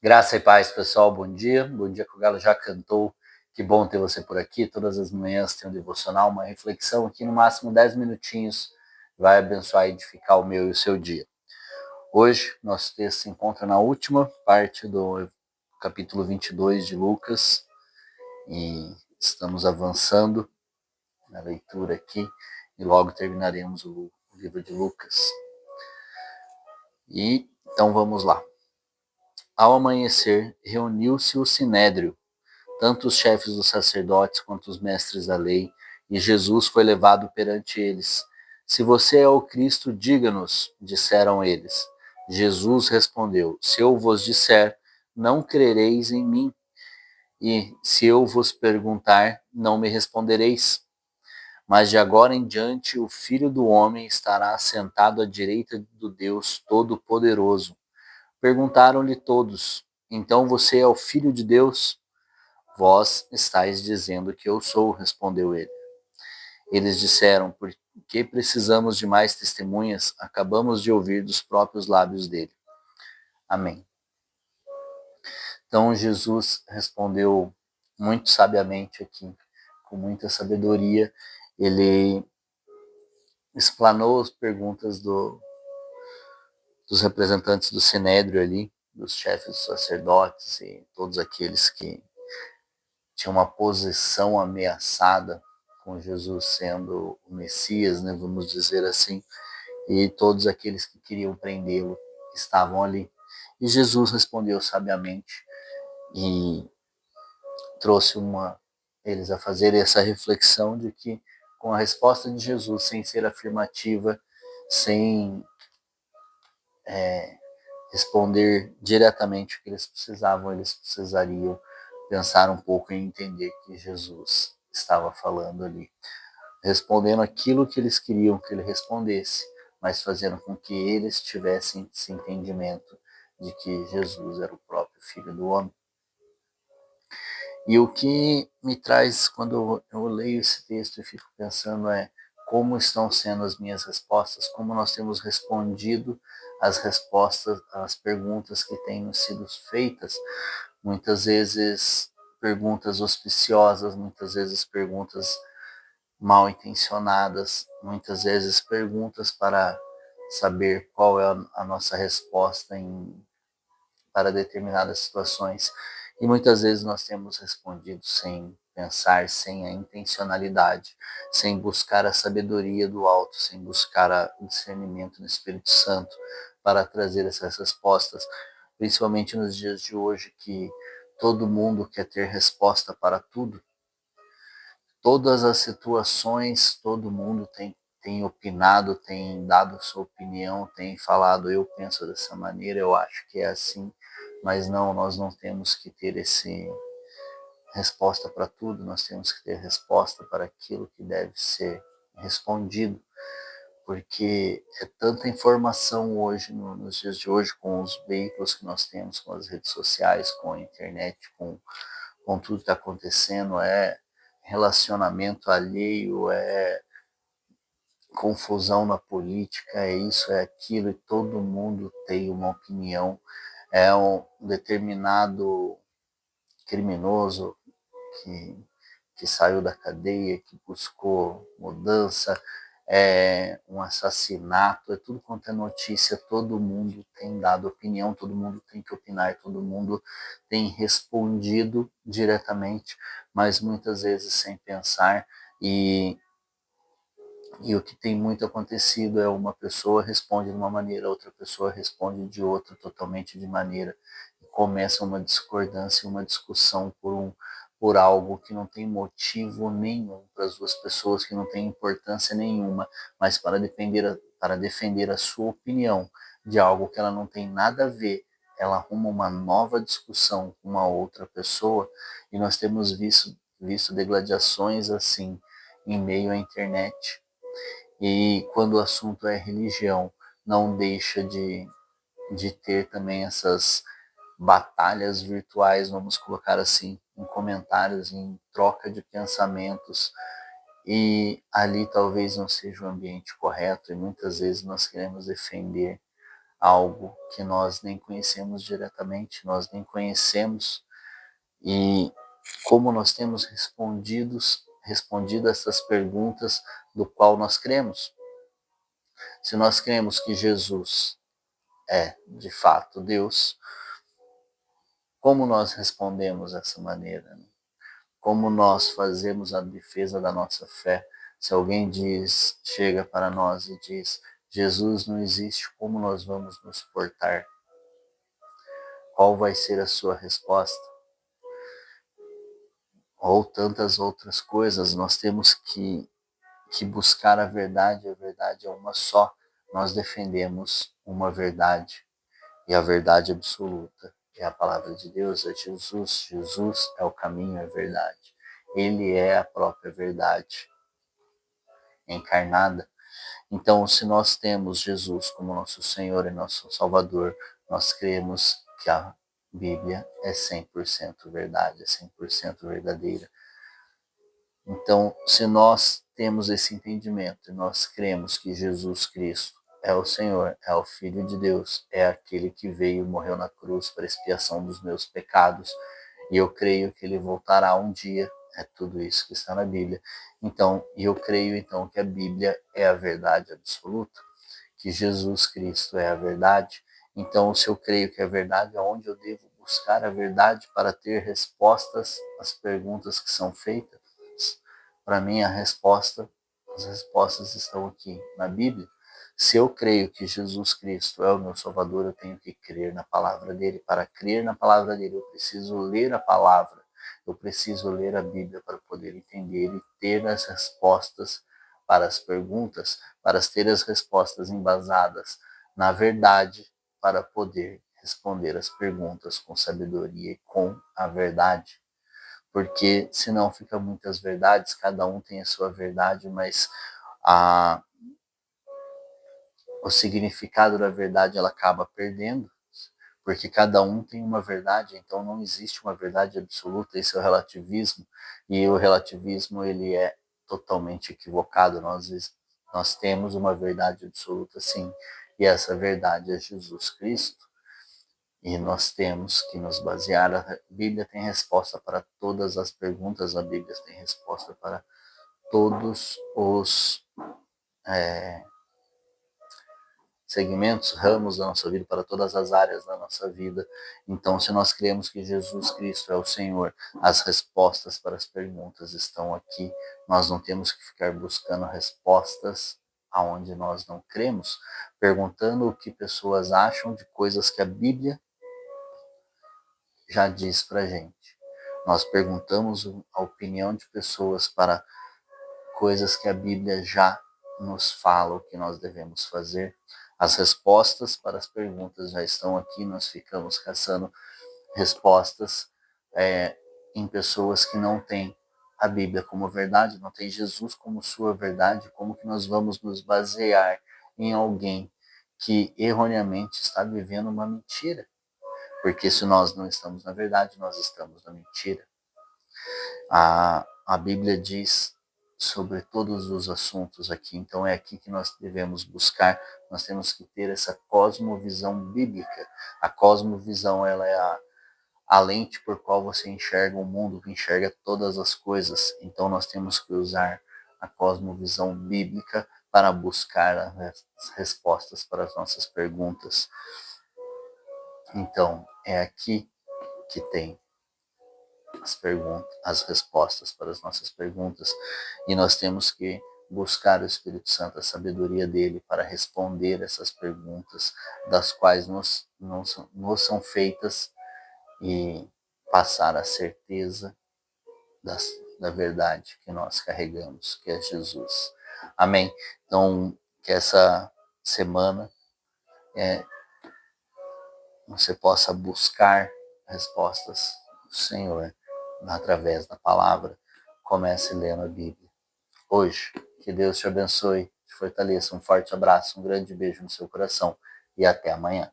Graça e paz, pessoal. Bom dia. Bom dia que o Galo já cantou. Que bom ter você por aqui. Todas as manhãs tem um devocional, uma reflexão aqui, no máximo 10 minutinhos. Vai abençoar e edificar o meu e o seu dia. Hoje, nosso texto se encontra na última parte do capítulo 22 de Lucas. E estamos avançando na leitura aqui. E logo terminaremos o livro de Lucas. Então vamos lá. Ao amanhecer, reuniu-se o sinédrio, tanto os chefes dos sacerdotes quanto os mestres da lei, e Jesus foi levado perante eles. Se você é o Cristo, diga-nos, disseram eles. Jesus respondeu, se eu vos disser, não crereis em mim, e se eu vos perguntar, não me respondereis. Mas de agora em diante o Filho do Homem estará assentado à direita do Deus Todo-Poderoso. Perguntaram-lhe todos, então você é o Filho de Deus? Vós estáis dizendo que eu sou, respondeu ele. Eles disseram, por que precisamos de mais testemunhas? Acabamos de ouvir dos próprios lábios dele. Amém. Então Jesus respondeu muito sabiamente aqui, com muita sabedoria. Ele explanou as perguntas dos representantes do Sinédrio ali, dos chefes dos sacerdotes e todos aqueles que tinham uma posição ameaçada com Jesus sendo o Messias, né, vamos dizer assim, e todos aqueles que queriam prendê-lo estavam ali. E Jesus respondeu sabiamente e trouxe eles a fazer essa reflexão de que com a resposta de Jesus, sem ser afirmativa, sem responder diretamente o que eles precisavam, eles precisariam pensar um pouco e entender que Jesus estava falando ali, respondendo aquilo que eles queriam que ele respondesse, mas fazendo com que eles tivessem esse entendimento de que Jesus era o próprio Filho do Homem. E o que me traz, quando eu leio esse texto e fico pensando, é como estão sendo as minhas respostas, como nós temos respondido as respostas às perguntas que têm nos sido feitas, muitas vezes perguntas auspiciosas, muitas vezes perguntas mal intencionadas, muitas vezes perguntas para saber qual é a nossa resposta para determinadas situações. E muitas vezes nós temos respondido sem pensar, sem a intencionalidade, sem buscar a sabedoria do alto, sem buscar o discernimento no Espírito Santo para trazer essas respostas, principalmente nos dias de hoje que todo mundo quer ter resposta para tudo. Todas as situações, todo mundo tem opinado, tem dado sua opinião, tem falado, eu penso dessa maneira, eu acho que é assim, mas não, nós não temos que ter esse resposta para tudo, nós temos que ter resposta para aquilo que deve ser respondido, porque é tanta informação hoje, nos dias de hoje, com os veículos que nós temos, com as redes sociais, com a internet, com tudo que está acontecendo, é relacionamento alheio, é confusão na política, é isso, é aquilo, e todo mundo tem uma opinião. É um determinado criminoso que saiu da cadeia, que buscou mudança, é um assassinato, é tudo quanto é notícia, todo mundo tem dado opinião, todo mundo tem que opinar, todo mundo tem respondido diretamente, mas muitas vezes sem pensar, e o que tem muito acontecido é uma pessoa responde de uma maneira, outra pessoa responde de outra, totalmente de maneira. E começa uma discordância, uma discussão por algo que não tem motivo nenhum para as duas pessoas, que não tem importância nenhuma, mas para defender a sua opinião de algo que ela não tem nada a ver, ela arruma uma nova discussão com uma outra pessoa, e nós temos visto degladiações assim em meio à internet. E quando o assunto é religião, não deixa de ter também essas batalhas virtuais, vamos colocar assim, em comentários, em troca de pensamentos. E ali talvez não seja o ambiente correto, e muitas vezes nós queremos defender algo que nós nem conhecemos diretamente, nós nem conhecemos, e como nós temos respondido essas perguntas do qual nós cremos. Se nós cremos que Jesus é, de fato, Deus, como nós respondemos dessa maneira? Como nós fazemos a defesa da nossa fé? Se alguém chega para nós e diz, Jesus não existe, como nós vamos nos portar? Qual vai ser a sua resposta? Ou tantas outras coisas, nós temos que buscar a verdade é uma só. Nós defendemos uma verdade, e a verdade absoluta é a palavra de Deus, é Jesus. Jesus é o caminho, é a verdade. Ele é a própria verdade encarnada. Então, se nós temos Jesus como nosso Senhor e nosso Salvador, nós cremos que a Bíblia é 100% verdade, é 100% verdadeira. Então, se nós temos esse entendimento e nós cremos que Jesus Cristo é o Senhor, é o Filho de Deus, é aquele que veio e morreu na cruz para expiação dos meus pecados, e eu creio que ele voltará um dia, é tudo isso que está na Bíblia. Então, eu creio então que a Bíblia é a verdade absoluta, que Jesus Cristo é a verdade. Então, se eu creio que é a verdade, aonde eu devo buscar a verdade para ter respostas às perguntas que são feitas? Para mim, as respostas estão aqui na Bíblia. Se eu creio que Jesus Cristo é o meu Salvador, eu tenho que crer na palavra dele. Para crer na palavra dele, eu preciso ler a palavra. Eu preciso ler a Bíblia para poder entender e ter as respostas para as perguntas, para ter as respostas embasadas na verdade, para poder responder as perguntas com sabedoria e com a verdade. Porque senão fica muitas verdades, cada um tem a sua verdade, mas o significado da verdade ela acaba perdendo, porque cada um tem uma verdade, então não existe uma verdade absoluta, esse é o relativismo, e o relativismo ele é totalmente equivocado. Nós temos uma verdade absoluta, sim, e essa verdade é Jesus Cristo. E nós temos que nos basear. A Bíblia tem resposta para todas as perguntas, a Bíblia tem resposta para todos os segmentos, ramos da nossa vida, para todas as áreas da nossa vida. Então, se nós cremos que Jesus Cristo é o Senhor, as respostas para as perguntas estão aqui. Nós não temos que ficar buscando respostas aonde nós não cremos, perguntando o que pessoas acham de coisas que a Bíblia já diz para gente. Nós perguntamos a opinião de pessoas para coisas que a Bíblia já nos fala o que nós devemos fazer. As respostas para as perguntas já estão aqui, nós ficamos caçando respostas em pessoas que não têm a Bíblia como verdade, não tem Jesus como sua verdade. Como que nós vamos nos basear em alguém que erroneamente está vivendo uma mentira? Porque se nós não estamos na verdade, nós estamos na mentira. A Bíblia diz sobre todos os assuntos aqui, então é aqui que nós devemos buscar. Nós temos que ter essa cosmovisão bíblica. A cosmovisão, ela é a lente por qual você enxerga o mundo, que enxerga todas as coisas. Então nós temos que usar a cosmovisão bíblica para buscar as respostas para as nossas perguntas. Então, é aqui que tem as respostas para as nossas perguntas, e nós temos que buscar o Espírito Santo, a sabedoria dele para responder essas perguntas, das quais nos são feitas, e passar a certeza da verdade que nós carregamos, que é Jesus. Amém? Então, que essa semana você possa buscar respostas do Senhor através da palavra. Comece lendo a Bíblia hoje. Que Deus te abençoe, te fortaleça. Um forte abraço, um grande beijo no seu coração e até amanhã.